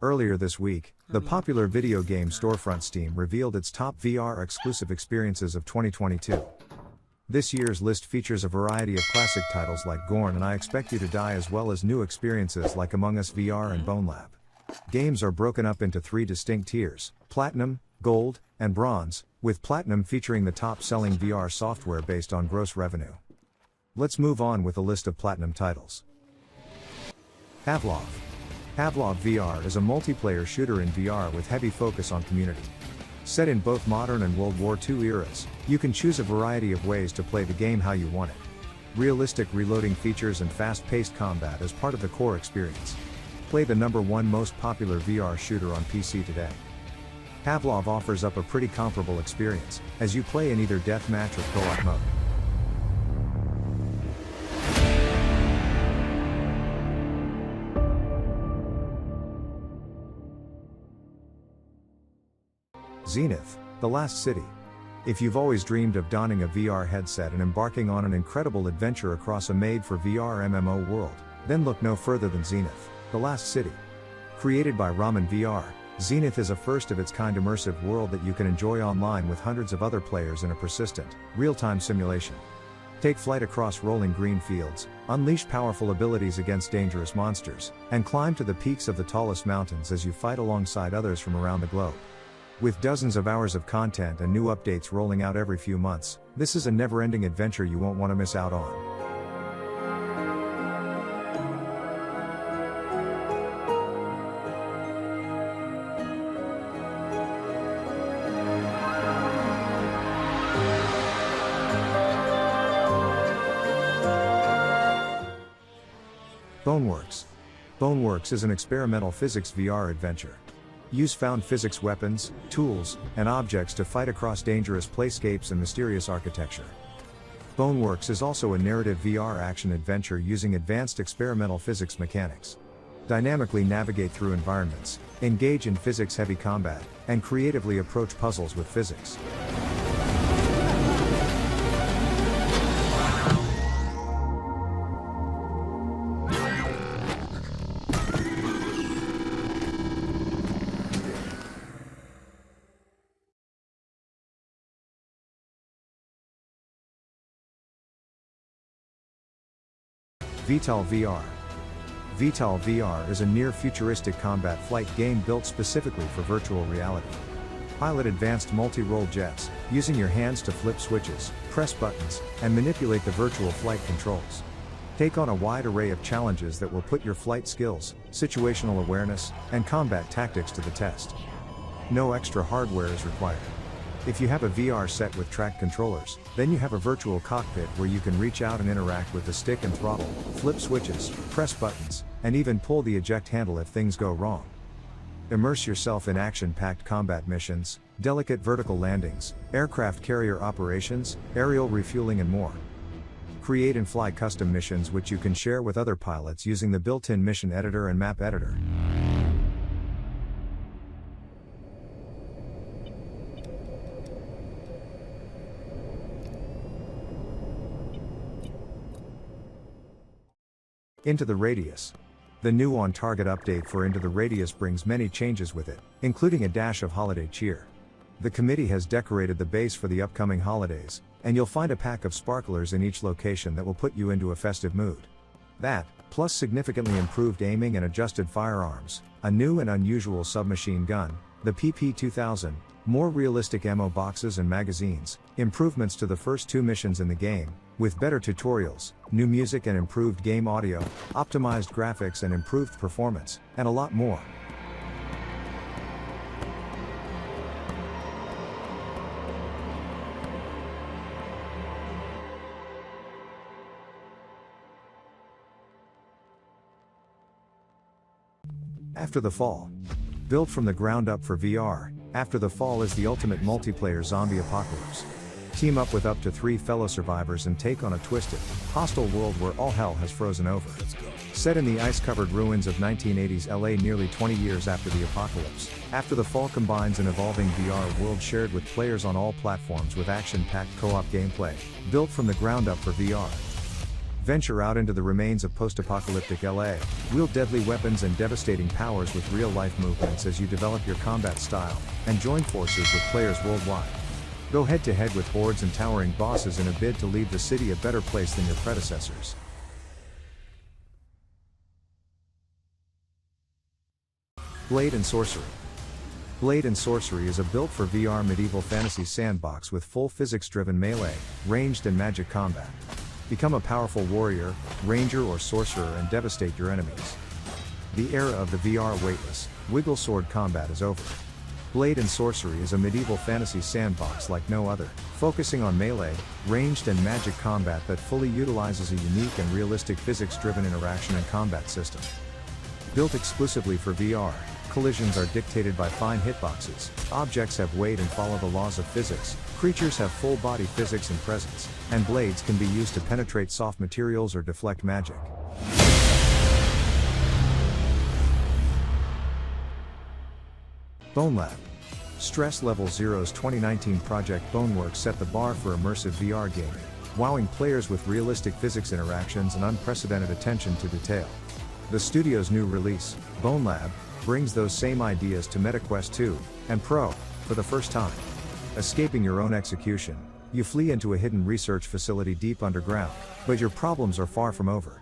Earlier this week, the popular video game storefront Steam revealed its top VR exclusive experiences of 2022. This year's list features a variety of classic titles like Gorn and I Expect You to Die, as well as new experiences like Among Us VR and BONELAB. Games are broken up into 3 distinct tiers: Platinum, Gold, and Bronze, with Platinum featuring the top-selling VR software based on gross revenue. Let's move on with a list of Platinum titles. Pavlov. Pavlov VR is a multiplayer shooter in VR with heavy focus on community. Set in both modern and World War II eras, you can choose a variety of ways to play the game how you want it. Realistic reloading features and fast-paced combat as part of the core experience. Play the #1 most popular VR shooter on PC today. Pavlov offers up a pretty comparable experience, as you play in either deathmatch or co-op mode. Zenith, The Last City. If you've always dreamed of donning a VR headset and embarking on an incredible adventure across a made-for-VR MMO world, then look no further than Zenith, The Last City. Created by Ramen VR, Zenith is a first-of-its-kind immersive world that you can enjoy online with hundreds of other players in a persistent, real-time simulation. Take flight across rolling green fields, unleash powerful abilities against dangerous monsters, and climb to the peaks of the tallest mountains as you fight alongside others from around the globe. With dozens of hours of content and new updates rolling out every few months, this is a never-ending adventure you won't want to miss out on. BONEWORKS. BONEWORKS is an experimental physics VR adventure. Use found physics weapons, tools, and objects to fight across dangerous playscapes and mysterious architecture. BONEWORKS is also a narrative VR action adventure using advanced experimental physics mechanics. Dynamically navigate through environments, engage in physics-heavy combat, and creatively approach puzzles with physics. VTOL VR. VTOL VR is a near-futuristic combat flight game built specifically for virtual reality. Pilot advanced multi-role jets, using your hands to flip switches, press buttons, and manipulate the virtual flight controls. Take on a wide array of challenges that will put your flight skills, situational awareness, and combat tactics to the test. No extra hardware is required. If you have a VR set with track controllers, then you have a virtual cockpit where you can reach out and interact with the stick and throttle, flip switches, press buttons, and even pull the eject handle if things go wrong. Immerse yourself in action-packed combat missions, delicate vertical landings, aircraft carrier operations, aerial refueling, and more. Create and fly custom missions which you can share with other pilots using the built-in mission editor and map editor. Into the Radius. The new on-target update for Into the Radius brings many changes with it, including a dash of holiday cheer. The committee has decorated the base for the upcoming holidays, and you'll find a pack of sparklers in each location that will put you into a festive mood. That, plus significantly improved aiming and adjusted firearms, a new and unusual submachine gun, the PP-2000, more realistic ammo boxes and magazines, improvements to the first 2 missions in the game, with better tutorials, new music and improved game audio, optimized graphics and improved performance, and a lot more. After the Fall. Built from the ground up for VR, After the Fall is the ultimate multiplayer zombie apocalypse. Team up with up to 3 fellow survivors and take on a twisted, hostile world where all hell has frozen over. Set in the ice-covered ruins of 1980s LA nearly 20 years after the apocalypse, After the Fall combines an evolving VR world shared with players on all platforms with action-packed co-op gameplay, built from the ground up for VR. Venture out into the remains of post-apocalyptic LA, wield deadly weapons and devastating powers with real-life movements as you develop your combat style, and join forces with players worldwide. Go head-to-head with hordes and towering bosses in a bid to leave the city a better place than your predecessors. Blade and Sorcery. Blade and Sorcery is a built-for-VR medieval fantasy sandbox with full physics-driven melee, ranged and magic combat. Become a powerful warrior, ranger or sorcerer and devastate your enemies. The era of the VR weightless, wiggle sword combat is over. Blade and Sorcery is a medieval fantasy sandbox like no other, focusing on melee, ranged and magic combat that fully utilizes a unique and realistic physics-driven interaction and combat system. Built exclusively for VR, collisions are dictated by fine hitboxes, objects have weight and follow the laws of physics, creatures have full body physics and presence, and blades can be used to penetrate soft materials or deflect magic. BONELAB. Stress Level Zero's 2019 project BONEWORKS set the bar for immersive VR gaming, wowing players with realistic physics interactions and unprecedented attention to detail. The studio's new release, BONELAB, brings those same ideas to MetaQuest 2 and Pro for the first time. Escaping your own execution, you flee into a hidden research facility deep underground, but your problems are far from over.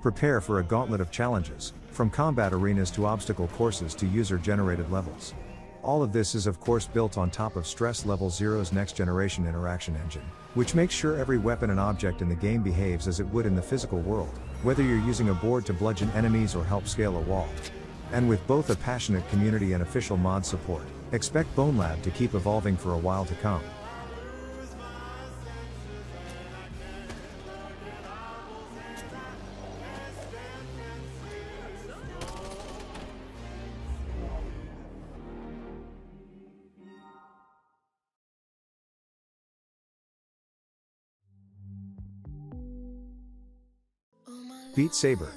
Prepare for a gauntlet of challenges, from combat arenas to obstacle courses to user-generated levels. All of this is of course built on top of Stress Level Zero's next-generation interaction engine, which makes sure every weapon and object in the game behaves as it would in the physical world, whether you're using a board to bludgeon enemies or help scale a wall. And with both a passionate community and official mod support, expect BONELAB to keep evolving for a while to come. Beat Saber.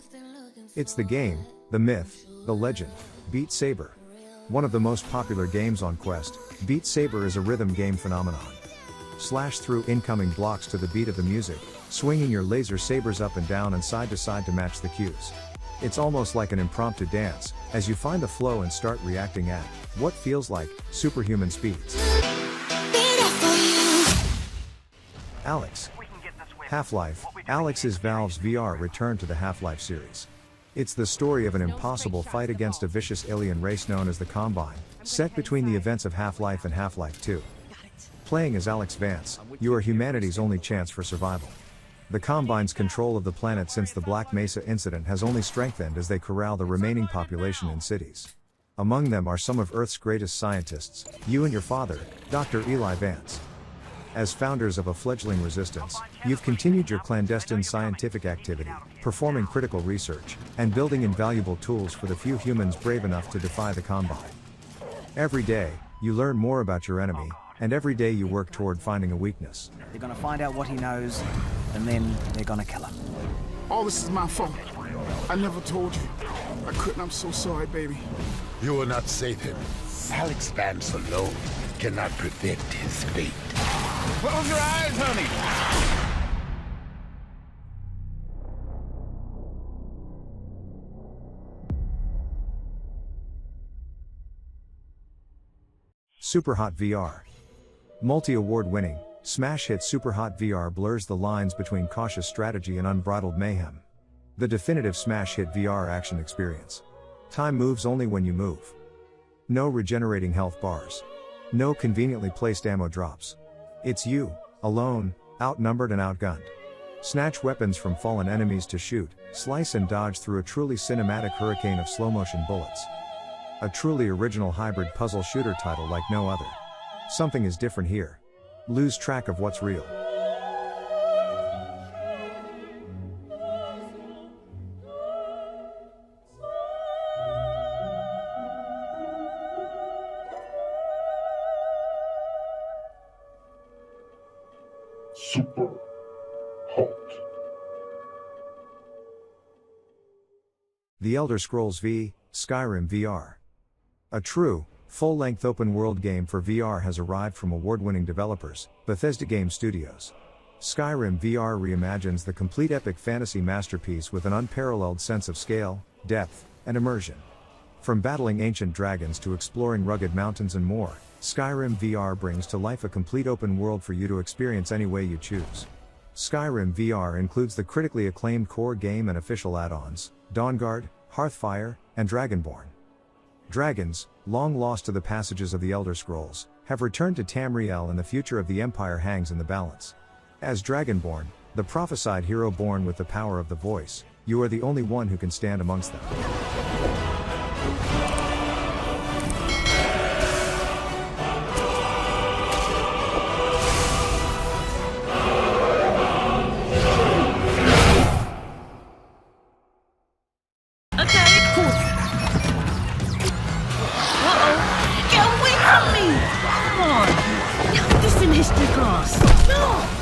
It's the game, the myth, the legend, Beat Saber. One of the most popular games on Quest, Beat Saber is a rhythm game phenomenon. Slash through incoming blocks to the beat of the music, swinging your laser sabers up and down and side to side to match the cues. It's almost like an impromptu dance, as you find the flow and start reacting at what feels like superhuman speeds. ALYX. Half-Life. ALYX is Valve's VR return to the Half-Life series. It's the story of an impossible fight against a vicious alien race known as the Combine, set between the events of Half-Life and Half-Life 2. Playing as ALYX Vance, you are humanity's only chance for survival. The Combine's control of the planet since the Black Mesa incident has only strengthened as they corral the remaining population in cities. Among them are some of Earth's greatest scientists, you and your father, Dr. Eli Vance. As founders of a fledgling resistance, you've continued your clandestine scientific activity, performing critical research, and building invaluable tools for the few humans brave enough to defy the Combine. Every day, you learn more about your enemy, and every day you work toward finding a weakness. They're gonna find out what he knows, and then they're gonna kill him. All this is my fault. I never told you. I couldn't. I'm so sorry, baby. You will not save him. ALYX Vance alone cannot prevent his fate. Close your eyes, honey. SUPERHOT VR. Multi-award winning, smash hit SUPERHOT VR blurs the lines between cautious strategy and unbridled mayhem. The definitive smash hit VR action experience. Time moves only when you move. No regenerating health bars. No conveniently placed ammo drops. It's you, alone, outnumbered and outgunned. Snatch weapons from fallen enemies to shoot, slice and dodge through a truly cinematic hurricane of slow-motion bullets. A truly original hybrid puzzle shooter title like no other. Something is different here. Lose track of what's real. SUPERHOT. The Elder Scrolls V, Skyrim VR. A true, full-length open-world game for VR has arrived from award-winning developers, Bethesda Game Studios. Skyrim VR reimagines the complete epic fantasy masterpiece with an unparalleled sense of scale, depth, and immersion. From battling ancient dragons to exploring rugged mountains and more, Skyrim VR brings to life a complete open world for you to experience any way you choose. Skyrim VR includes the critically acclaimed core game and official add-ons, Dawnguard, Hearthfire, and Dragonborn. Dragons, long lost to the passages of the Elder Scrolls, have returned to Tamriel, and the future of the Empire hangs in the balance. As Dragonborn, the prophesied hero born with the power of the voice, you are the only one who can stand amongst them. This in history class. No!